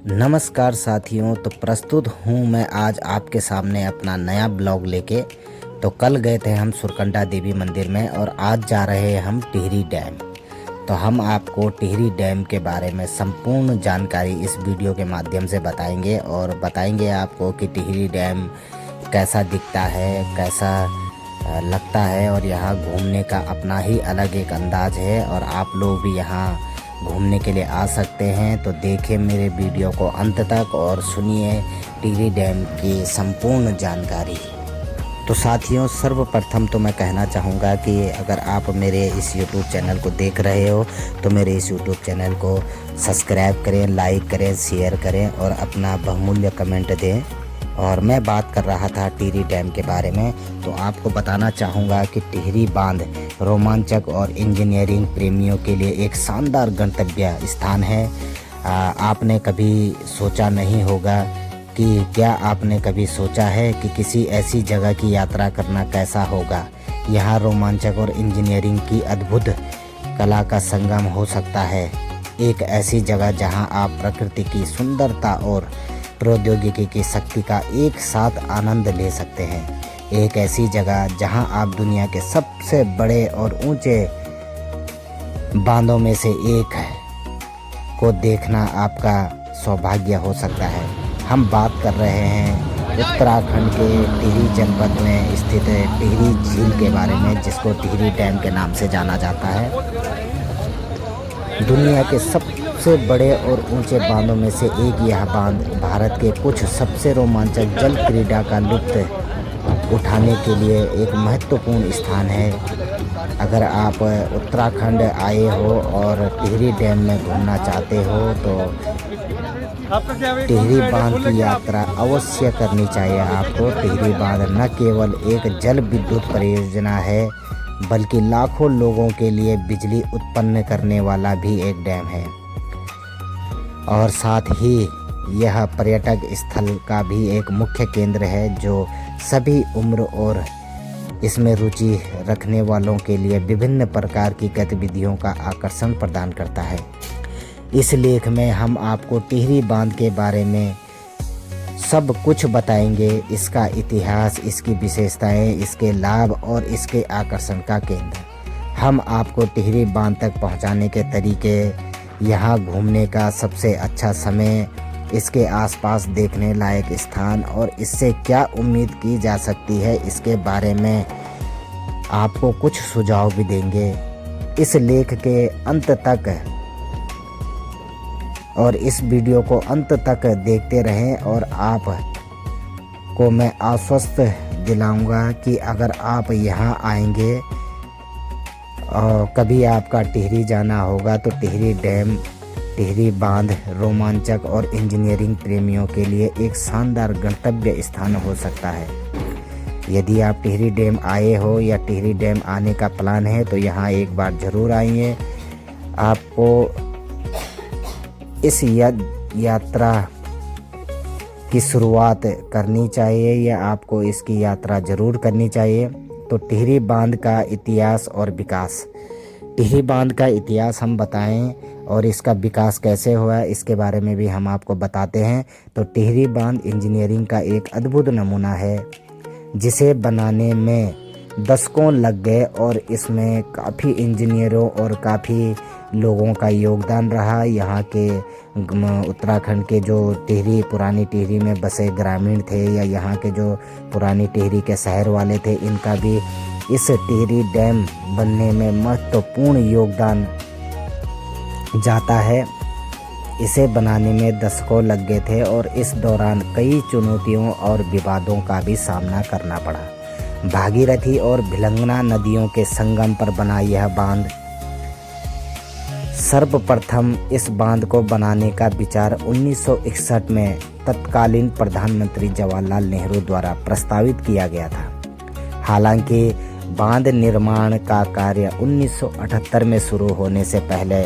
नमस्कार साथियों, तो प्रस्तुत हूँ मैं आज आपके सामने अपना नया ब्लॉग लेके। तो कल गए थे हम सुरकंडा देवी मंदिर में और आज जा रहे हैं हम टिहरी डैम। तो हम आपको टिहरी डैम के बारे में संपूर्ण जानकारी इस वीडियो के माध्यम से बताएंगे और बताएंगे आपको कि टिहरी डैम कैसा दिखता है, कैसा लगता है और यहाँ घूमने का अपना ही अलग एक अंदाज है और आप लोग भी यहाँ घूमने के लिए आ सकते हैं। तो देखें मेरे वीडियो को अंत तक और सुनिए टिहरी डैम की संपूर्ण जानकारी। तो साथियों, सर्वप्रथम तो मैं कहना चाहूँगा कि अगर आप मेरे इस YouTube चैनल को देख रहे हो तो मेरे इस YouTube चैनल को सब्सक्राइब करें, लाइक करें, शेयर करें और अपना बहुमूल्य कमेंट दें। और मैं बात कर रहा था टिहरी डैम के बारे में, तो आपको बताना चाहूँगा कि टिहरी बांध रोमांचक और इंजीनियरिंग प्रेमियों के लिए एक शानदार गंतव्य स्थान है। आपने कभी सोचा नहीं होगा कि क्या आपने कभी सोचा है कि किसी ऐसी जगह की यात्रा करना कैसा होगा। यहाँ रोमांचक और इंजीनियरिंग की अद्भुत कला का संगम हो सकता है। एक ऐसी जगह जहाँ आप प्रकृति की सुंदरता और प्रौद्योगिकी की शक्ति का एक साथ आनंद ले सकते हैं। एक ऐसी जगह जहां आप दुनिया के सबसे बड़े और ऊंचे बांधों में से एक को देखना आपका सौभाग्य हो सकता है। हम बात कर रहे हैं उत्तराखंड के टिहरी जनपद में स्थित टिहरी झील के बारे में, जिसको टिहरी डैम के नाम से जाना जाता है। दुनिया के सबसे बड़े और ऊंचे बांधों में से एक यह बांध भारत के कुछ सबसे रोमांचक जल क्रीड़ा का लुत्फ उठाने के लिए एक महत्वपूर्ण स्थान है। अगर आप उत्तराखंड आए हो और टिहरी डैम में घूमना चाहते हो तो टिहरी बांध की यात्रा अवश्य करनी चाहिए आपको। टिहरी बांध न केवल एक जल विद्युत परियोजना है बल्कि लाखों लोगों के लिए बिजली उत्पन्न करने वाला भी एक डैम है और साथ ही यह पर्यटक स्थल का भी एक मुख्य केंद्र है जो सभी उम्र और इसमें रुचि रखने वालों के लिए विभिन्न प्रकार की गतिविधियों का आकर्षण प्रदान करता है। इस लेख में हम आपको टिहरी बांध के बारे में सब कुछ बताएंगे, इसका इतिहास, इसकी विशेषताएं, इसके लाभ और इसके आकर्षण का केंद्र। हम आपको टिहरी बांध तक पहुंचाने के तरीके, यहाँ घूमने का सबसे अच्छा समय, इसके आसपास देखने लायक स्थान और इससे क्या उम्मीद की जा सकती है, इसके बारे में आपको कुछ सुझाव भी देंगे। इस लेख के अंत तक और इस वीडियो को अंत तक देखते रहें और आप को मैं आश्वस्त दिलाऊंगा कि अगर आप यहाँ आएंगे और कभी आपका टिहरी जाना होगा तो टिहरी डैम, टिहरी बांध रोमांचक और इंजीनियरिंग प्रेमियों के लिए एक शानदार गंतव्य स्थान हो सकता है। यदि आप टिहरी डैम आए हो या टिहरी डैम आने का प्लान है तो यहाँ एक बार ज़रूर आइए। आपको इस यात्रा की शुरुआत करनी चाहिए या आपको इसकी यात्रा ज़रूर करनी चाहिए। तो टिहरी बांध का इतिहास और विकास। टिहरी बांध का इतिहास हम बताएं और इसका विकास कैसे हुआ इसके बारे में भी हम आपको बताते हैं। तो टिहरी बांध इंजीनियरिंग का एक अद्भुत नमूना है जिसे बनाने में दशकों लग गए और इसमें काफ़ी इंजीनियरों और काफ़ी लोगों का योगदान रहा। यहाँ के उत्तराखंड के जो टिहरी, पुरानी टिहरी में बसे ग्रामीण थे या यहाँ के जो पुरानी टिहरी के शहर वाले थे, इनका भी इस टिहरी डैम बनने में महत्वपूर्ण योगदान जाता है। इसे बनाने में दशकों लग गए थे और इस दौरान कई चुनौतियों और विवादों का भी सामना करना पड़ा। भागीरथी और भिलंगना नदियों के संगम पर बना यह बांध सर्वप्रथम इस बांध को बनाने का विचार 1961 में तत्कालीन प्रधानमंत्री जवाहरलाल नेहरू द्वारा प्रस्तावित किया गया था। हालांकि बांध निर्माण का कार्य 1978 में शुरू होने से पहले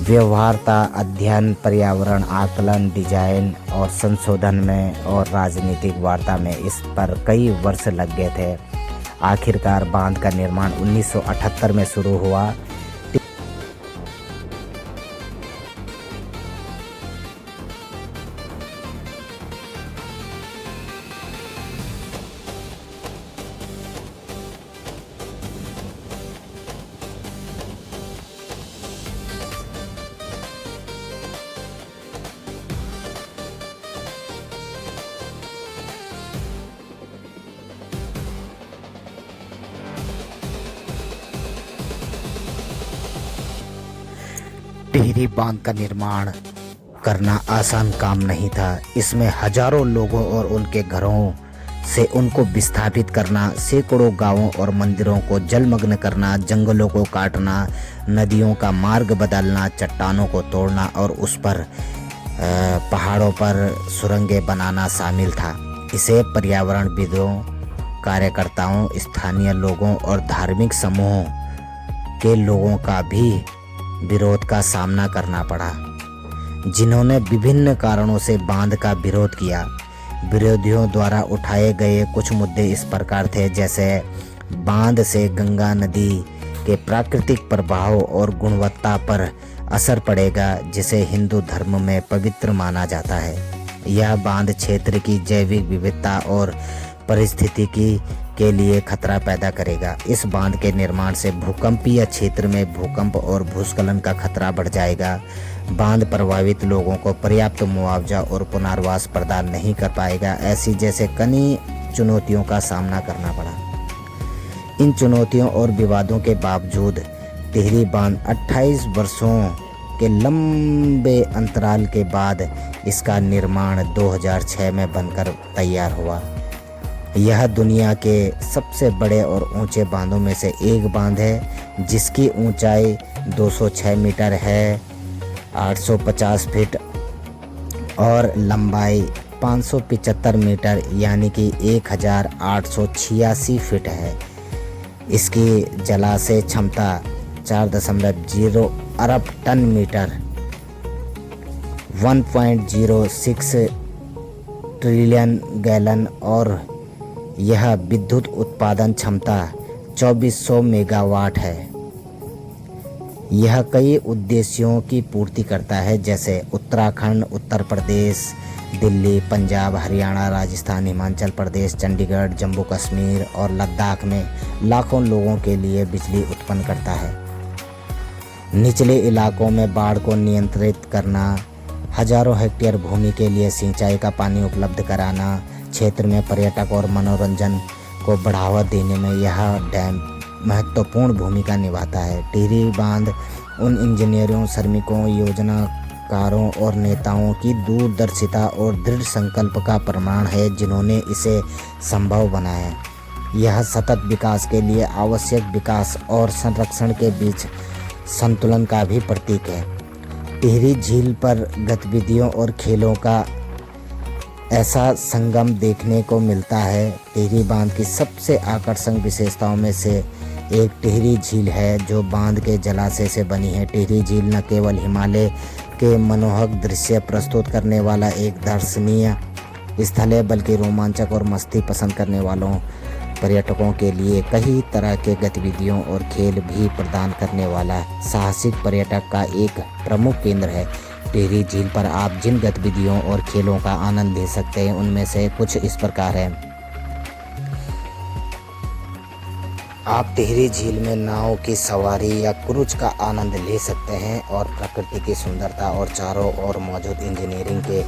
व्यवहार्यता अध्ययन, पर्यावरण आकलन, डिजाइन और संशोधन में और राजनीतिक वार्ता में इस पर कई वर्ष लग गए थे। आखिरकार बांध का निर्माण 1978 में शुरू हुआ। टिहरी बांध का निर्माण करना आसान काम नहीं था। इसमें हजारों लोगों और उनके घरों से उनको विस्थापित करना, सैकड़ों गांवों और मंदिरों को जलमग्न करना, जंगलों को काटना, नदियों का मार्ग बदलना, चट्टानों को तोड़ना और उस पर पहाड़ों पर सुरंगें बनाना शामिल था। इसे पर्यावरणविदों, कार्यकर्ताओं, स्थानीय लोगों और धार्मिक समूहों के लोगों का भी विरोध का सामना करना पड़ा, जिन्होंने विभिन्न कारणों से बांध का विरोध किया। विरोधियों द्वारा उठाए गए कुछ मुद्दे इस प्रकार थे, जैसे बांध से गंगा नदी के प्राकृतिक प्रभाव और गुणवत्ता पर असर पड़ेगा, जिसे हिंदू धर्म में पवित्र माना जाता है। यह बांध क्षेत्र की जैविक विविधता और पारिस्थितिकी के लिए खतरा पैदा करेगा। इस बांध के निर्माण से भूकंपीय क्षेत्र में भूकंप और भूस्खलन का खतरा बढ़ जाएगा। बांध प्रभावित लोगों को पर्याप्त मुआवजा और पुनर्वास प्रदान नहीं कर पाएगा। ऐसी जैसे कई चुनौतियों का सामना करना पड़ा। इन चुनौतियों और विवादों के बावजूद टिहरी बांध 28 वर्षों के लंबे अंतराल के बाद इसका निर्माण 2006 में बनकर तैयार हुआ। यह दुनिया के सबसे बड़े और ऊंचे बांधों में से एक बांध है, जिसकी ऊंचाई 206 मीटर है, 850 फीट और लंबाई 575 मीटर यानी कि 1886 फीट है। इसकी जलाशय क्षमता 4.0 अरब टन मीटर 1.06 ट्रिलियन गैलन और यह विद्युत उत्पादन क्षमता 2400 मेगावाट है। यह कई उद्देश्यों की पूर्ति करता है, जैसे उत्तराखंड, उत्तर प्रदेश, दिल्ली, पंजाब, हरियाणा, राजस्थान, हिमाचल प्रदेश, चंडीगढ़, जम्मू कश्मीर और लद्दाख में लाखों लोगों के लिए बिजली उत्पन्न करता है। निचले इलाकों में बाढ़ को नियंत्रित करना, हजारों हेक्टेयर भूमि के लिए सिंचाई का पानी उपलब्ध कराना, क्षेत्र में पर्यटक और मनोरंजन को बढ़ावा देने में यह डैम महत्वपूर्ण भूमिका निभाता है। टिहरी बांध उन इंजीनियरों, श्रमिकों, योजनाकारों और नेताओं की दूरदर्शिता और दृढ़ संकल्प का प्रमाण है, जिन्होंने इसे संभव बनाया। यह सतत विकास के लिए आवश्यक विकास और संरक्षण के बीच संतुलन का भी प्रतीक है। टिहरी झील पर गतिविधियों और खेलों का ऐसा संगम देखने को मिलता है। टिहरी बांध की सबसे आकर्षक विशेषताओं में से एक टिहरी झील है, जो बांध के जलाशय से बनी है। टिहरी झील न केवल हिमालय के मनोहर दृश्य प्रस्तुत करने वाला एक दर्शनीय स्थल है, बल्कि रोमांचक और मस्ती पसंद करने वालों पर्यटकों के लिए कई तरह के गतिविधियों और खेल भी प्रदान करने वाला साहसिक पर्यटक का एक प्रमुख केंद्र है। टिहरी झील पर आप जिन गतिविधियों और खेलों का आनंद ले सकते हैं, उनमें से कुछ इस प्रकार हैं। आप टिहरी झील में नाव की सवारी या क्रूज का आनंद ले सकते हैं और प्रकृति की सुंदरता और चारों ओर मौजूद इंजीनियरिंग के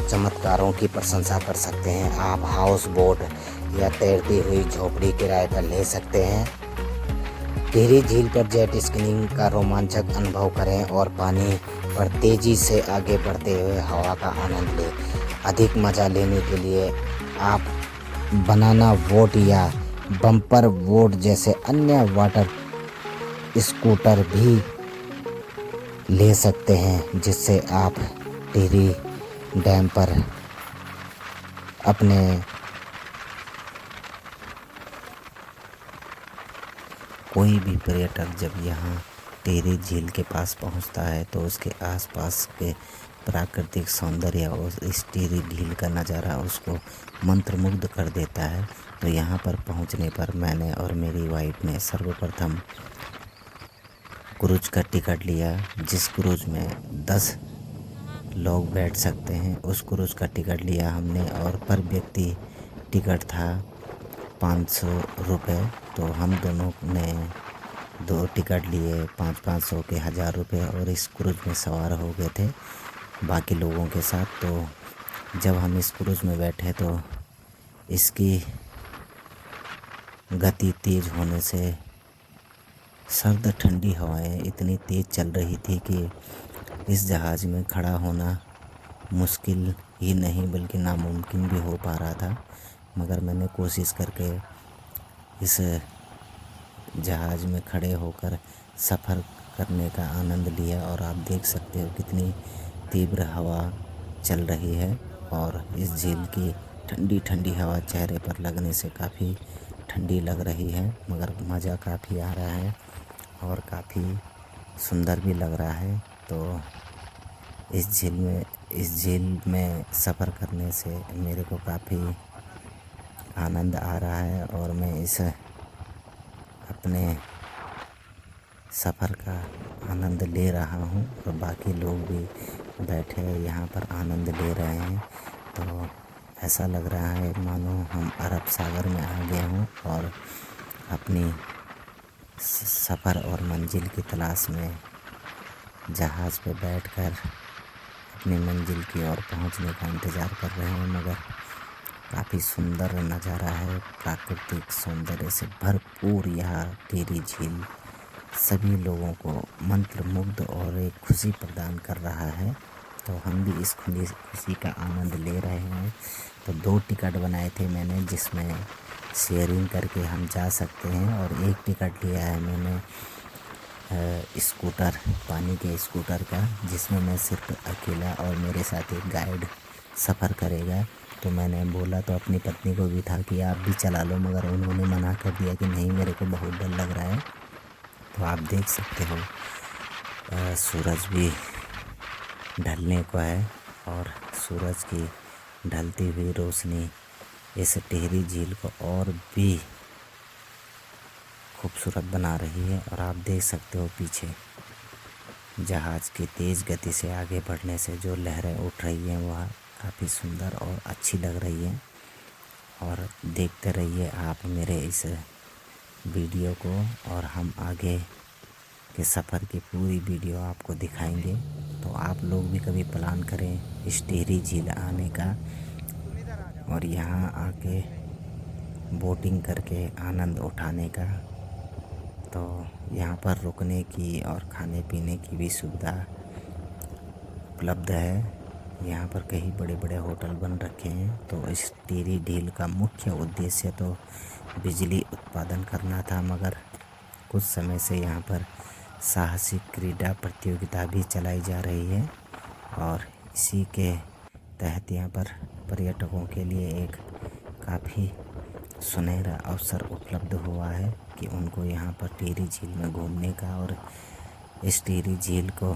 चमत्कारों की प्रशंसा कर सकते हैं। आप हाउस बोट या तैरती हुई झोपड़ी किराए पर ले सकते हैं। टिहरी झील पर जेट स्कीइंग का रोमांचक अनुभव करें और पानी पर तेजी से आगे बढ़ते हुए हवा का आनंद लें। अधिक मज़ा लेने के लिए आप बनाना बोट या बम्पर बोट जैसे अन्य वाटर स्कूटर भी ले सकते हैं, जिससे आप टिहरी डैम पर अपने कोई भी पर्यटक जब यहाँ टिहरी झील के पास पहुँचता है तो उसके आसपास के प्राकृतिक सौंदर्य और इस टिहरी झील का नज़ारा उसको मंत्रमुग्ध कर देता है। तो यहाँ पर पहुँचने पर मैंने और मेरी वाइफ ने सर्वप्रथम क्रूज का टिकट लिया, जिस क्रूज में 10 लोग बैठ सकते हैं। उस क्रूज का टिकट लिया हमने और पर व्यक्ति टिकट था 500 रुपये। तो हम दोनों ने 2 टिकट लिए 500 के 1000 रुपये और इस क्रूज में सवार हो गए थे बाकी लोगों के साथ। तो जब हम इस क्रूज में बैठे तो इसकी गति तेज़ होने से सर्द ठंडी हवाएं इतनी तेज़ चल रही थी कि इस जहाज़ में खड़ा होना मुश्किल ही नहीं बल्कि नामुमकिन भी हो पा रहा था, मगर मैंने कोशिश करके इस जहाज़ में खड़े होकर सफ़र करने का आनंद लिया। और आप देख सकते हो कितनी तीव्र हवा चल रही है और इस झील की ठंडी ठंडी हवा चेहरे पर लगने से काफ़ी ठंडी लग रही है, मगर मज़ा काफ़ी आ रहा है और काफ़ी सुंदर भी लग रहा है। तो इस झील में सफ़र करने से मेरे को काफ़ी आनंद आ रहा है और मैं इस अपने सफ़र का आनंद ले रहा हूँ और बाकी लोग भी बैठे यहाँ पर आनंद ले रहे हैं। तो ऐसा लग रहा है मानो हम अरब सागर में आ गए हों और अपनी सफ़र और मंजिल की तलाश में जहाज़ पे बैठकर अपनी मंजिल की ओर पहुँचने का इंतज़ार कर रहे हैं। मगर काफ़ी सुंदर नज़ारा है, प्राकृतिक सौंदर्य से भरपूर यह टिहरी झील सभी लोगों को मंत्रमुग्ध और एक खुशी प्रदान कर रहा है। तो हम भी इस खुशी का आनंद ले रहे हैं। तो 2 टिकट बनाए थे मैंने, जिसमें शेयरिंग करके हम जा सकते हैं, और 1 टिकट लिया है मैंने स्कूटर, पानी के स्कूटर का, जिसमें मैं सिर्फ अकेला और मेरे साथ एक गाइड सफ़र करेगा। तो मैंने बोला तो अपनी पत्नी को भी था कि आप भी चला लो, मगर उन्होंने मना कर दिया कि नहीं, मेरे को बहुत डर लग रहा है। तो आप देख सकते हो सूरज भी ढलने को है और सूरज की ढलती हुई रोशनी इस टिहरी झील को और भी खूबसूरत बना रही है। और आप देख सकते हो पीछे जहाज़ की तेज़ गति से आगे बढ़ने से जो लहरें उठ रही हैं वह काफ़ी सुंदर और अच्छी लग रही हैं। और देखते रहिए आप मेरे इस वीडियो को, और हम आगे के सफ़र की पूरी वीडियो आपको दिखाएंगे। तो आप लोग भी कभी प्लान करें इस टिहरी झील आने का और यहाँ आके बोटिंग करके आनंद उठाने का। तो यहाँ पर रुकने की और खाने पीने की भी सुविधा उपलब्ध है। यहाँ पर कई बड़े बड़े होटल बन रखे हैं। तो इस टिहरी झील का मुख्य उद्देश्य तो बिजली उत्पादन करना था, मगर कुछ समय से यहाँ पर साहसिक क्रीड़ा प्रतियोगिता भी चलाई जा रही है और इसी के तहत यहाँ पर पर्यटकों के लिए एक काफ़ी सुनहरा अवसर उपलब्ध हुआ है कि उनको यहाँ पर टिहरी झील में घूमने का और इस टिहरी झील को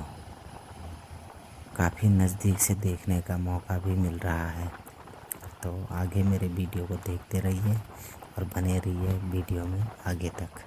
काफ़ी नज़दीक से देखने का मौका भी मिल रहा है। तो आगे मेरे वीडियो को देखते रहिए और बने रहिए वीडियो में आगे तक।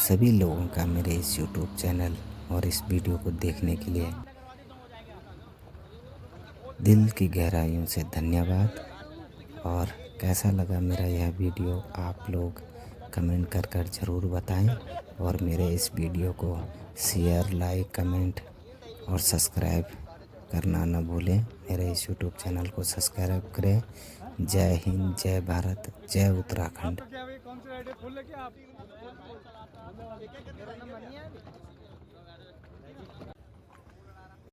सभी लोगों का मेरे इस यूट्यूब चैनल और इस वीडियो को देखने के लिए दिल की गहराइयों से धन्यवाद। और कैसा लगा मेरा यह वीडियो आप लोग कमेंट कर ज़रूर बताएं। और मेरे इस वीडियो को शेयर, लाइक, कमेंट और सब्सक्राइब करना न भूलें। मेरे इस यूट्यूब चैनल को सब्सक्राइब करें। जय हिंद, जय भारत, जय उत्तराखंड।